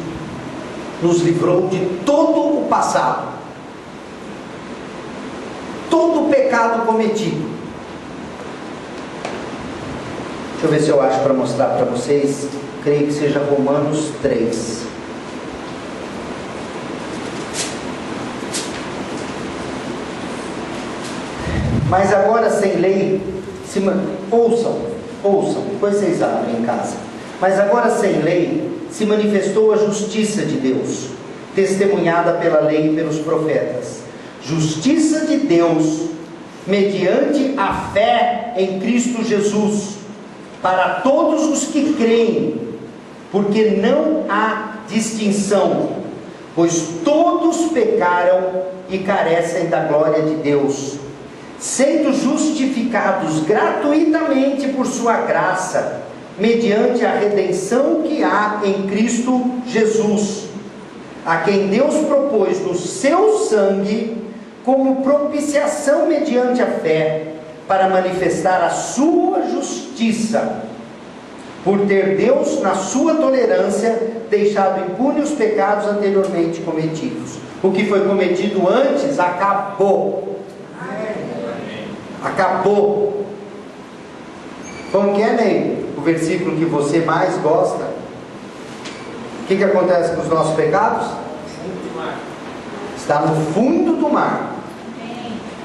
nos livrou de todo o passado, todo o pecado cometido. Deixa eu ver se eu acho para mostrar para vocês. Creio que seja Romanos 3. Mas agora sem lei, ouçam, depois vocês abrem em casa. Mas agora sem lei se manifestou a justiça de Deus, testemunhada pela lei e pelos profetas. Justiça de Deus, mediante a fé em Cristo Jesus, para todos os que creem, porque não há distinção, pois todos pecaram e carecem da glória de Deus, sendo justificados gratuitamente por sua graça, mediante a redenção que há em Cristo Jesus, a quem Deus propôs no seu sangue como propiciação mediante a fé, para manifestar a sua justiça, por ter Deus, na sua tolerância, deixado impune os pecados anteriormente cometidos. O que foi cometido antes, acabou. Acabou. Como que é, Ney? O versículo que você mais gosta. O que acontece com os nossos pecados? Está no fundo do mar.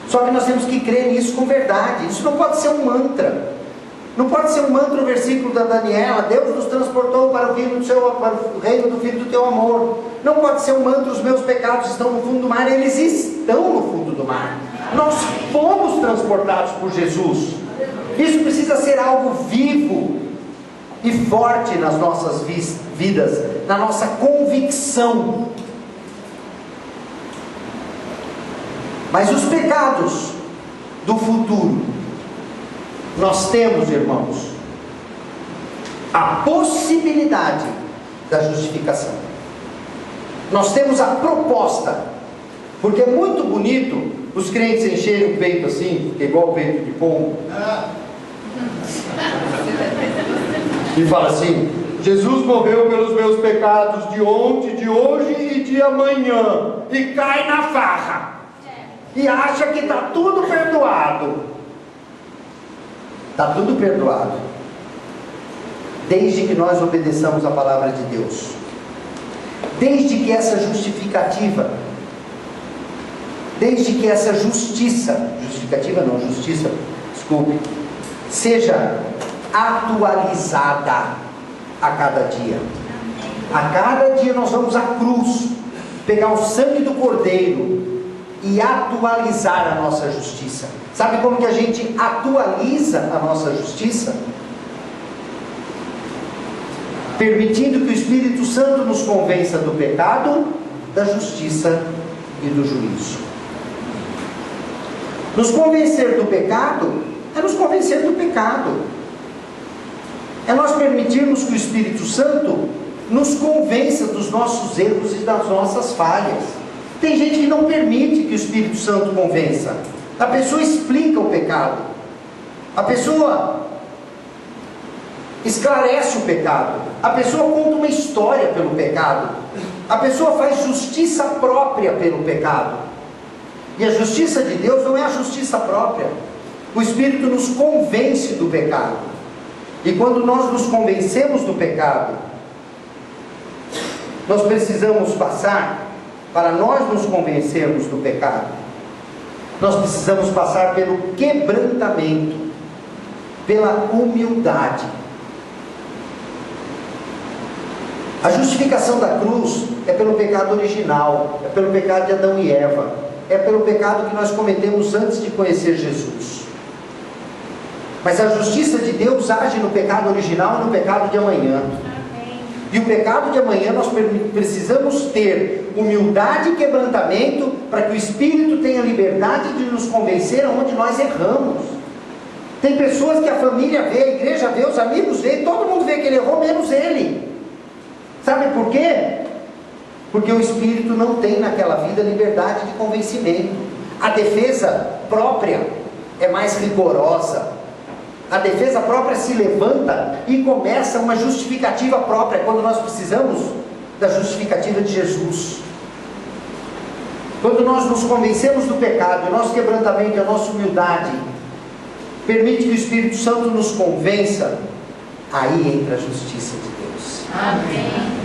Só que nós temos que crer nisso com verdade. Isso não pode ser um mantra. Não pode ser um mantra o versículo da Daniela: Deus nos transportou para o reino do Filho do teu amor. Não pode ser um mantra: os meus pecados estão no fundo do mar. Eles estão no fundo do mar. Nós fomos transportados por Jesus. Isso precisa ser algo vivo e forte nas nossas vidas, na nossa convicção. Mas os pecados do futuro, nós temos, irmãos, a possibilidade da justificação. Nós temos a proposta, porque é muito bonito os crentes encherem o peito assim, que é igual o peito de pombo, e fala assim: Jesus morreu pelos meus pecados de ontem, de hoje e de amanhã, e cai na farra, e acha que está tudo perdoado. Está tudo perdoado, desde que nós obedeçamos a palavra de Deus, desde que essa justificativa, desde que essa justiça, seja atualizada a cada dia. A cada dia nós vamos à cruz, pegar o sangue do Cordeiro e atualizar a nossa justiça. Sabe como que a gente atualiza a nossa justiça? Permitindo que o Espírito Santo nos convença do pecado, da justiça e do juízo. Nos convencer do pecado é nos convencer do pecado. É nós permitirmos que o Espírito Santo nos convença dos nossos erros e das nossas falhas. Tem gente que não permite que o Espírito Santo convença. A pessoa explica o pecado, a pessoa esclarece o pecado, a pessoa conta uma história pelo pecado, a pessoa faz justiça própria pelo pecado. E a justiça de Deus não é a justiça própria. O Espírito nos convence do pecado, e quando nós nos convencemos do pecado, nós precisamos passar, para nós nos convencermos do pecado, nós precisamos passar pelo quebrantamento, pela humildade. A justificação da cruz é pelo pecado original, é pelo pecado de Adão e Eva, é pelo pecado que nós cometemos antes de conhecer Jesus. Mas a justiça de Deus age no pecado original e no pecado de amanhã. E o pecado de amanhã nós precisamos ter humildade e quebrantamento, para que o Espírito tenha liberdade de nos convencer aonde nós erramos. Tem pessoas que a família vê, a igreja vê, os amigos vê, todo mundo vê que ele errou, menos ele. Sabe por quê? Porque o Espírito não tem naquela vida liberdade de convencimento. A defesa própria é mais rigorosa. A defesa própria se levanta e começa uma justificativa própria, quando nós precisamos da justificativa de Jesus. Quando nós nos convencemos do pecado, o nosso quebrantamento e a nossa humildade permite que o Espírito Santo nos convença, aí entra a justiça de Deus. Amém.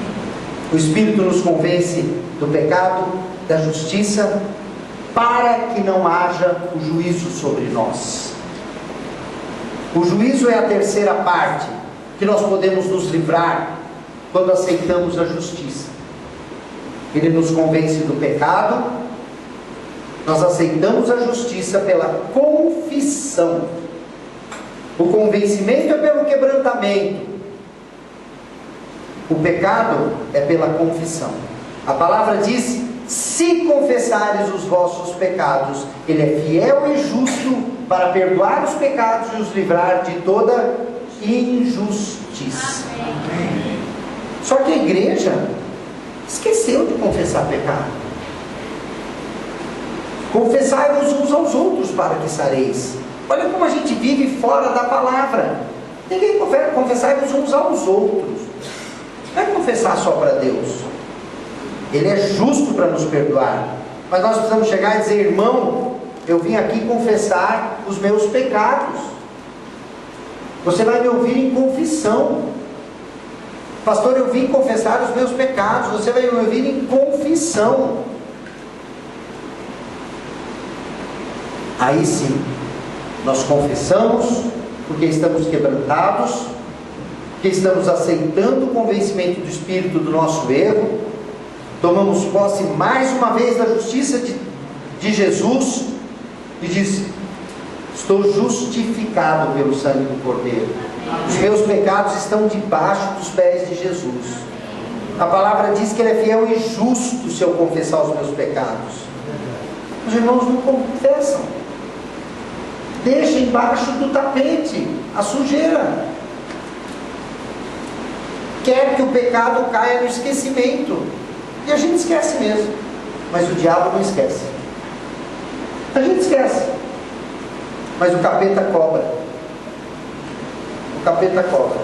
O Espírito nos convence do pecado, da justiça, para que não haja o juízo sobre nós. O juízo é a terceira parte que nós podemos nos livrar quando aceitamos a justiça. Ele nos convence do pecado, nós aceitamos a justiça pela confissão. O convencimento é pelo quebrantamento, o pecado é pela confissão. A palavra diz: se confessares os vossos pecados, Ele é fiel e justo para perdoar os pecados e os livrar de toda injustiça. justiça. Só que a igreja esqueceu de confessar pecado. Confessai-vos uns aos outros para que sareis. Olha como a gente vive fora da palavra. Ninguém confessai-vos uns aos outros. Não é confessar só para Deus. Ele é justo para nos perdoar. Mas nós precisamos chegar e dizer: irmão, eu vim aqui confessar os meus pecados. Você vai me ouvir em confissão. Pastor, eu vim confessar os meus pecados. Você vai me ouvir em confissão. Aí sim, nós confessamos porque estamos quebrantados, porque estamos aceitando o convencimento do Espírito do nosso erro, tomamos posse mais uma vez da justiça de Jesus e diz: estou justificado pelo sangue do Cordeiro. Os meus pecados estão debaixo dos pés de Jesus. A palavra diz que Ele é fiel e justo se eu confessar os meus pecados. Os irmãos não confessam. Deixa embaixo do tapete a sujeira. Quer que o pecado caia no esquecimento. E a gente esquece mesmo. Mas o diabo não esquece. A gente esquece. Mas o capeta cobra. O capeta cobra.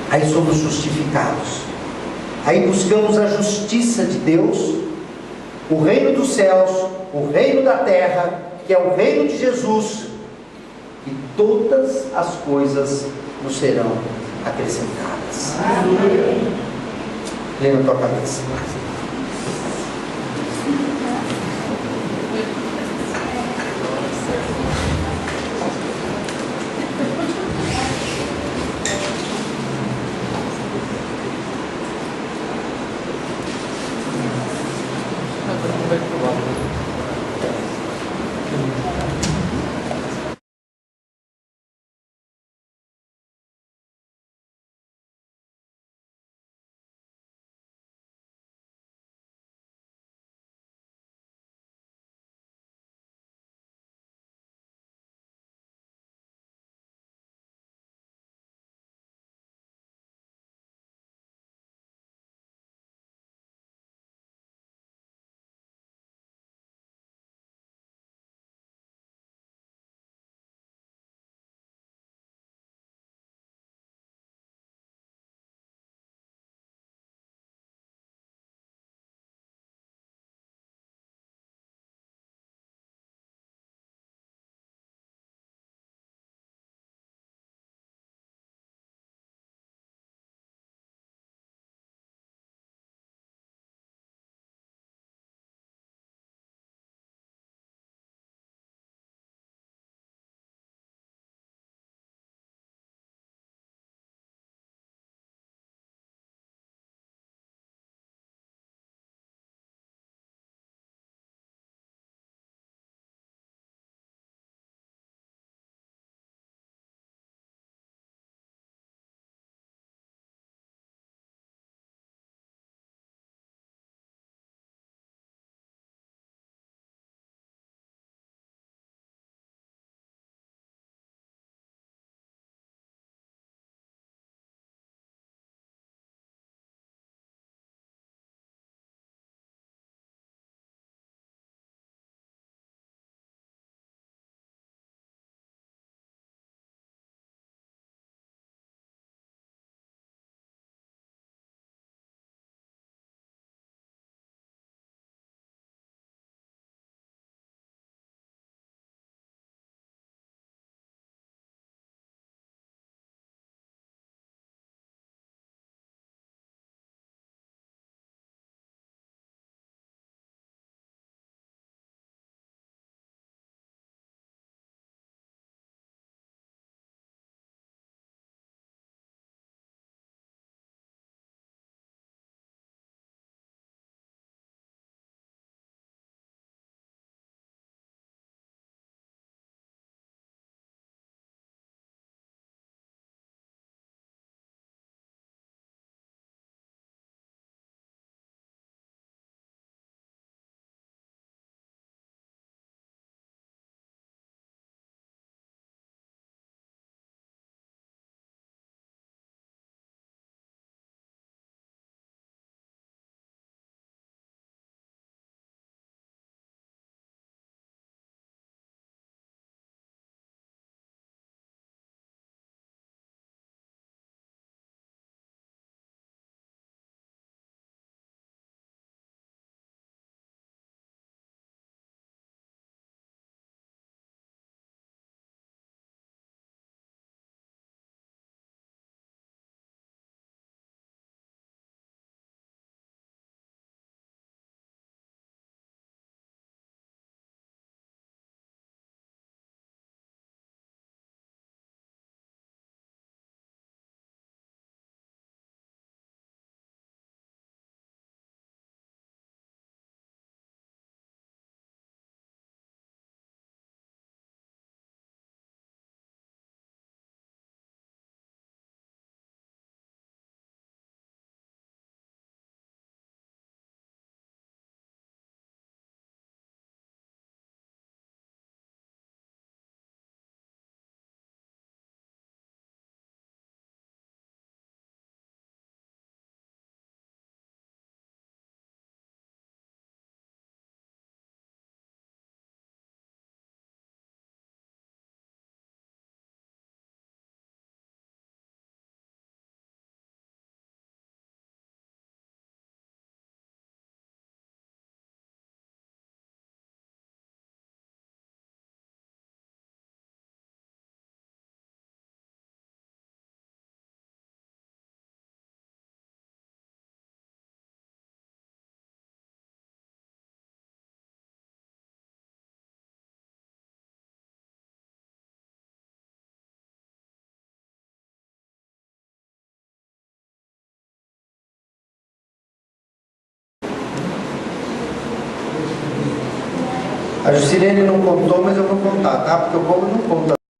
Aí somos justificados. Aí buscamos a justiça de Deus, o reino dos céus, o reino da terra, que é o reino de Jesus, e todas as coisas nos serão acrescentadas. Amém. Lê na tua cabeça. A Juscelene não contou, mas eu vou contar, tá? Porque o povo não conta